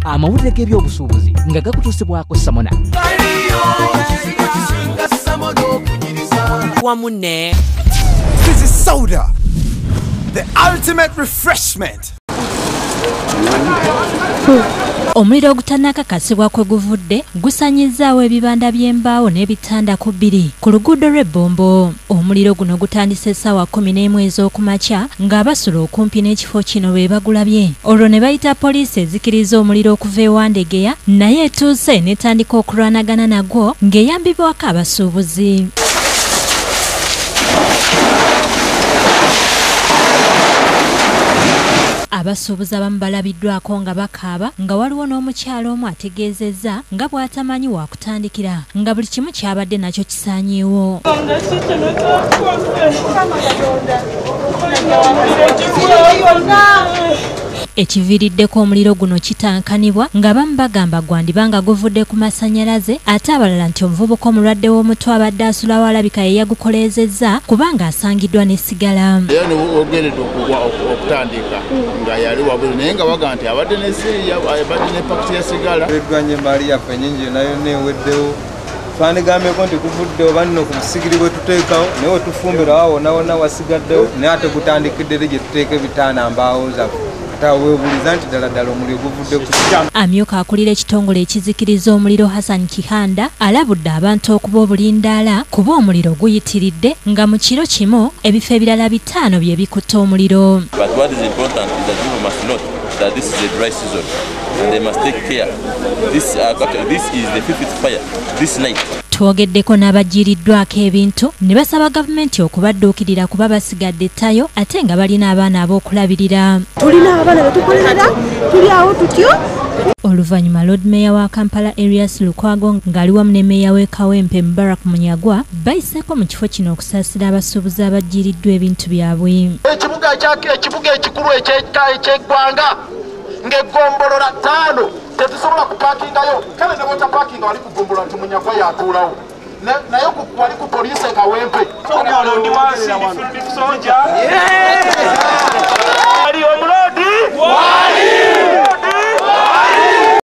amawulire g'ebyobusuubuzi nga gakutuusibwako Samona. Wamune. This is soda, the ultimate refreshment. Omuliro ogutanakakasibwa kwe guvudde gusanyizzaawo ebibanda by'embaawo n'ebitanda ku bbiri ku luguudo lw'Ebombo. Omuliro guno gutandise essaawa 11 ez'okumakya ng'abasula okumpi n'ekifo kino be bagulabye. Olwo ne bayita poliisi ezikiriza omuliro okuva ewandegeya, naye etuuse n'etandika okulwanagana nagwo ng'eyambibwako abasuubuzi. Abasuubuzi abamu balabiddwako nga bakaaba nga waliwo n'omukyalo omu ategeezezza nga bw'atamanyi wakutandikira nga buli kimu kyabadde nakyo kisaanyeewo. Ekiguviiriddeko omuliro guno kitankanibwa nga bamu bagamba gwandibanga guvudde ku masannyalaze ate abalala nti omuvubuka omulwadde w'omutwe abadde asulawo alabika ye yagukoleezezza kubanga asangiddwa n'essigala. Era ogeredde okutandika nga yali wabuli naye nga baga nti abadde n'esiriya abadde ne pakiti ya sigala. Eddwanye embaali yaffe ennyingi nayo neeweddewo. Twandigambeko nti guvudde oba nno ku musigiri bwe tuteekawo naye we tufumbira wawonawona wasigaddewo naye ate gutandikidde gye tuteeka ebitaana mbaawo zaffe. Amyuka akulira ekitongole ekizikiriza omuliro Hassan Kihanda alabudde abantu okuba obulindaala kuba omuliro guyitiridde nga mu kiro kimu ebifo ebirala 5 bye bikutte omuliro. Twogeddeko n'abajjiriddwako ebintu ne basaba gavumenti okubadduukirira kuba basigadde ettayo ate nga balina abaana ab'okulabirira. Tulina abaana betukolerera tuli awo tutyo. Oluvannyuma Lord Mayor wa Kampala Erias Lukwago ng'ali wamu ne Meya w'e Kawempe Mubarak Munyagwa bayiseeko mu kifo kino okusaasira abasuubuzi abajjiriddwa ebintu byabwe. Ekibuga ekikulu eky'eggwanga ng'eggombolola 5 tetusobola kupaakingayo kale ne bwota paakinga wali kugombolola nti Munyagwa yatuulawo naye wali ku poliisi e Kawempe.